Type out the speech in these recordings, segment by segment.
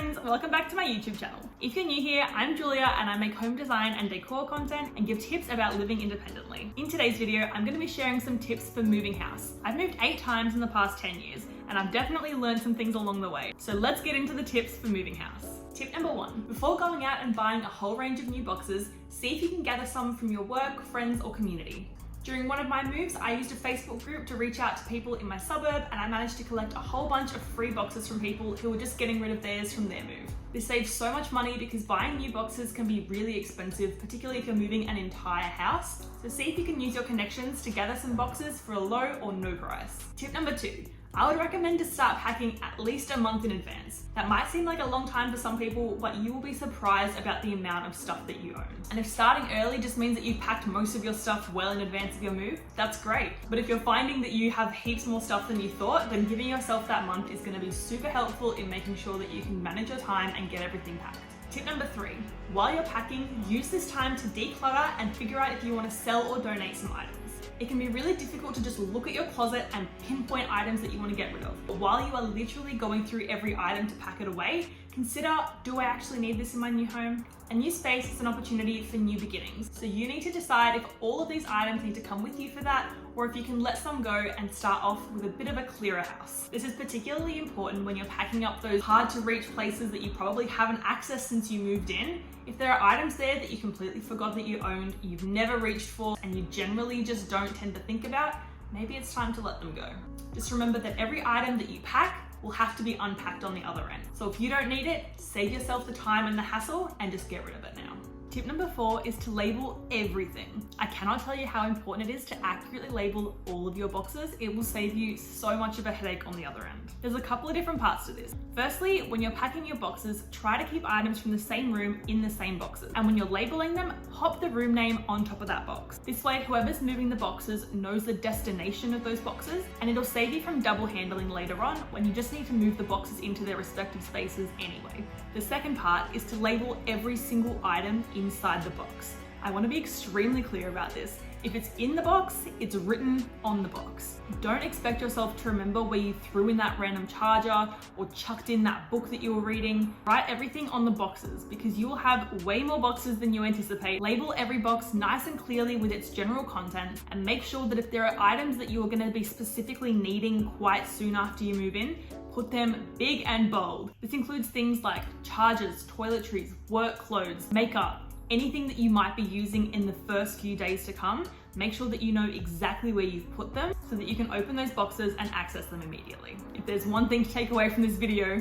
friends, welcome back to my YouTube channel. If you're new here, I'm Julia and I make home design and decor content and give tips about living independently. In today's video, I'm going to be sharing some tips for moving house. I've moved 8 times in the past 10 years and I've definitely learned some things along the way. So let's get into the tips for moving house. Tip number 1, before going out and buying a whole range of new boxes, see if you can gather some from your work, friends or community. During one of my moves, I used a Facebook group to reach out to people in my suburb and I managed to collect a whole bunch of free boxes from people who were just getting rid of theirs from their move. This saves so much money because buying new boxes can be really expensive, particularly if you're moving an entire house. So see if you can use your connections to gather some boxes for a low or no price. Tip number 2. I would recommend to start packing at least a month in advance. That might seem like a long time for some people, but you will be surprised about the amount of stuff that you own. And if starting early just means that you've packed most of your stuff well in advance of your move, that's great. But if you're finding that you have heaps more stuff than you thought, then giving yourself that month is going to be super helpful in making sure that you can manage your time and get everything packed. Tip number 3, while you're packing, use this time to declutter and figure out if you want to sell or donate some items. It can be really difficult to just look at your closet and pinpoint items that you want to get rid of. But while you are literally going through every item to pack it away, consider, do I actually need this in my new home? A new space is an opportunity for new beginnings. So you need to decide if all of these items need to come with you for that, or if you can let some go and start off with a bit of a clearer house. This is particularly important when you're packing up those hard to reach places that you probably haven't accessed since you moved in. If there are items there that you completely forgot that you owned, you've never reached for, and you generally just don't tend to think about, maybe it's time to let them go. Just remember that every item that you pack will have to be unpacked on the other end. So if you don't need it, save yourself the time and the hassle and just get rid of it now. Tip number 4 is to label everything. I cannot tell you how important it is to accurately label all of your boxes. It will save you so much of a headache on the other end. There's a couple of different parts to this. Firstly, when you're packing your boxes, try to keep items from the same room in the same boxes. And when you're labeling them, pop the room name on top of that box. This way, whoever's moving the boxes knows the destination of those boxes, and it'll save you from double handling later on when you just need to move the boxes into their respective spaces anyway. The second part is to label every single item inside the box. I want to be extremely clear about this. If it's in the box, it's written on the box. Don't expect yourself to remember where you threw in that random charger or chucked in that book that you were reading. Write everything on the boxes because you will have way more boxes than you anticipate. Label every box nice and clearly with its general content and make sure that if there are items that you're going to be specifically needing quite soon after you move in, put them big and bold. This includes things like chargers, toiletries, work clothes, makeup, anything that you might be using in the first few days to come. Make sure that you know exactly where you've put them so that you can open those boxes and access them immediately. If there's one thing to take away from this video,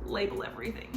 label everything.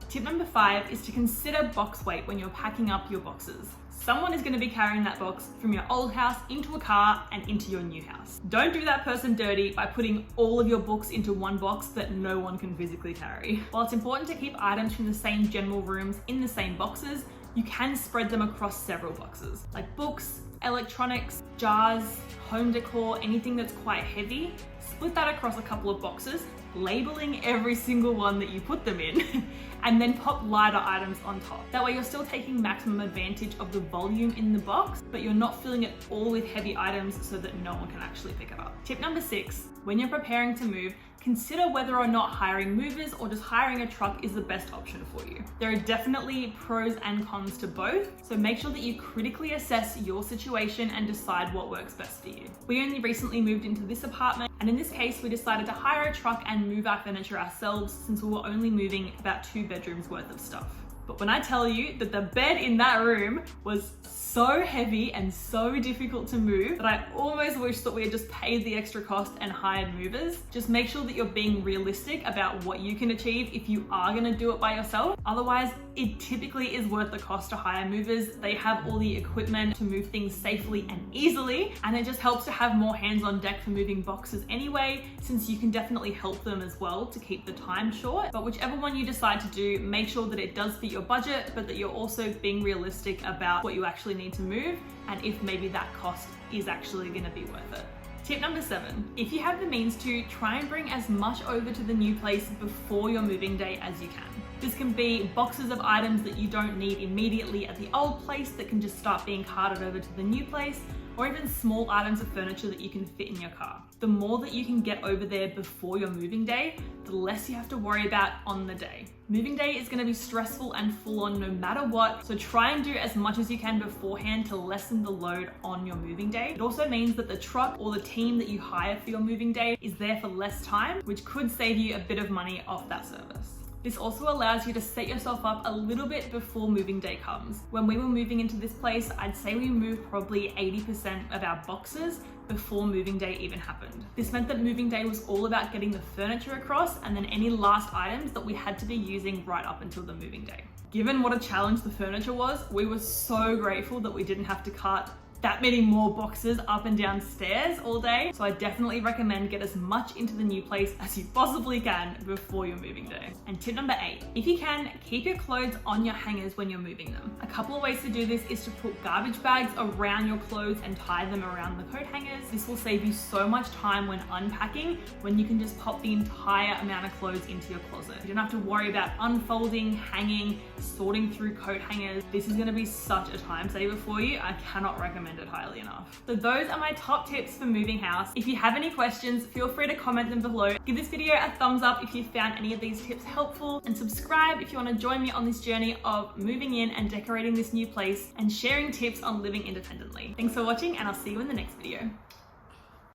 Tip number 5 is to consider box weight when you're packing up your boxes. Someone is going to be carrying that box from your old house into a car and into your new house. Don't do that person dirty by putting all of your books into one box that no one can physically carry. While it's important to keep items from the same general rooms in the same boxes, you can spread them across several boxes, like books, electronics, jars, home decor, anything that's quite heavy. Split that across a couple of boxes, labeling every single one that you put them in, and then pop lighter items on top. That way you're still taking maximum advantage of the volume in the box, but you're not filling it all with heavy items so that no one can actually pick it up. Tip number 6, when you're preparing to move, consider whether or not hiring movers or just hiring a truck is the best option for you. There are definitely pros and cons to both, so make sure that you critically assess your situation and decide what works best for you. We only recently moved into this apartment, and in this case, we decided to hire a truck and move our furniture ourselves since we were only moving about 2 bedrooms worth of stuff. But when I tell you that the bed in that room was so heavy and so difficult to move that I almost wish that we had just paid the extra cost and hired movers. Just make sure that you're being realistic about what you can achieve if you are going to do it by yourself. Otherwise, it typically is worth the cost to hire movers. They have all the equipment to move things safely and easily, and it just helps to have more hands on deck for moving boxes anyway, since you can definitely help them as well to keep the time short. But whichever one you decide to do, make sure that it does fit your budget, but that you're also being realistic about what you actually need to move and if maybe that cost is actually going to be worth it. Tip number 7, if you have the means to, try and bring as much over to the new place before your moving day as you can. This can be boxes of items that you don't need immediately at the old place that can just start being carted over to the new place, or even small items of furniture that you can fit in your car. The more that you can get over there before your moving day, the less you have to worry about on the day. Moving day is going to be stressful and full on no matter what, so try and do as much as you can beforehand to lessen the load on your moving day. It also means that the truck or the team that you hire for your moving day is there for less time, which could save you a bit of money off that service. This also allows you to set yourself up a little bit before moving day comes. When we were moving into this place, I'd say we moved probably 80% of our boxes before moving day even happened. This meant that moving day was all about getting the furniture across and then any last items that we had to be using right up until the moving day. Given what a challenge the furniture was, we were so grateful that we didn't have to cart that many more boxes up and down stairs all day. So I definitely recommend get as much into the new place as you possibly can before your moving day. And tip number 8, if you can, keep your clothes on your hangers when you're moving them. A couple of ways to do this is to put garbage bags around your clothes and tie them around the coat hangers. This will save you so much time when unpacking, when you can just pop the entire amount of clothes into your closet. You don't have to worry about unfolding, hanging, sorting through coat hangers. This is gonna be such a time saver for you. I cannot recommend it highly enough. So those are my top tips for moving house. If you have any questions, feel free to comment them below. Give this video a thumbs up if you found any of these tips helpful, and subscribe if you want to join me on this journey of moving in and decorating this new place and sharing tips on living independently. Thanks for watching, and I'll see you in the next video.